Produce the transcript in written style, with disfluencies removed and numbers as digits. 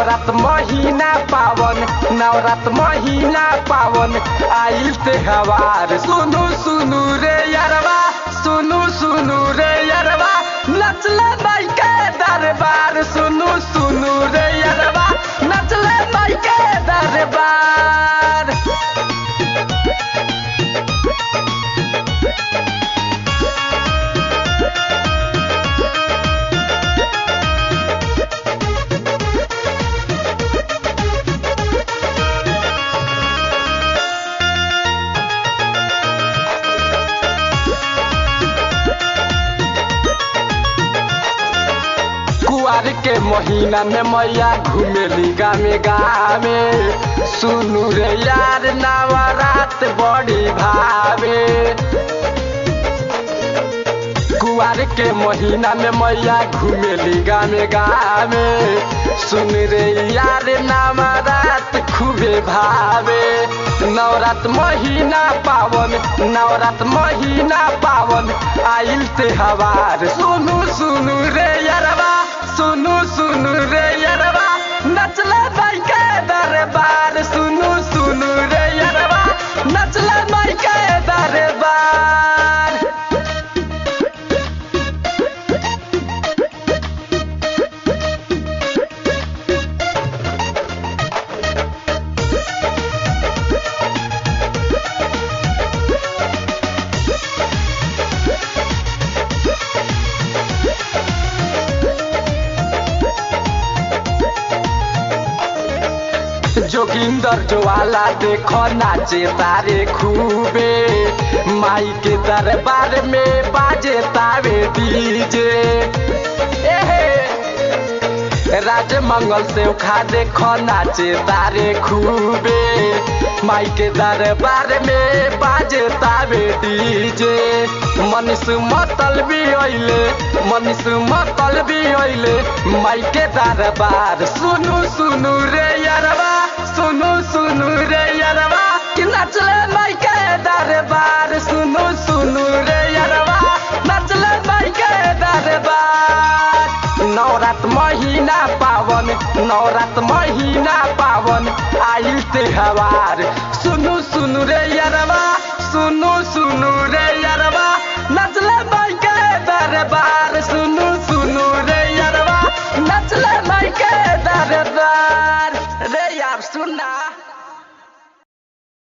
नवरात महीना पावन, नवरात महीना पावन आइल त्योहार। सुनु सुनु रे यारवा, सुनु सुनु रे यारवा, नचले माई के दरबार। सुनु सुनु रे यारवा, नचले माई के दरबार। कुआर के महीना में मैया घूमेली गामे गामे। सुनु रे यार नवरात बड़ी भावे। कुआर के महीना में मैया घूमेली गामे गामे। सुन रे यार नवरात खूबे भावे। नवरात महीना पावन, नवरात महीना पावन आइल त्योहार। सुनु सुनु रे यारवा, सुनु सुनु रे यारवा, नचले माई के दरबार। सुनु सुनु रे यारवा, नचले माई के दरबार। जोगिंदर ज्वाला देखो नाचे तारे खूबे। माई के दरबार में बाजे तावे डीजे। राजमंगल से उखा देखो नाचे तारे खूबे। माई के दरबार में बाजे तावे डीजे। मनीष मतलबी अइले, मनीष मतलबी अइले माई के दरबार। सुनु सुनु रे यारवा, सुनु सुनु रे यारवा, कि नचले माई के दरबार। सुनु सुनु रे यारवा, नचले माई के दरबार। नवरात महीना पावन, नवरात महीना पावन आइल त्योहार। सुनु सुनु रे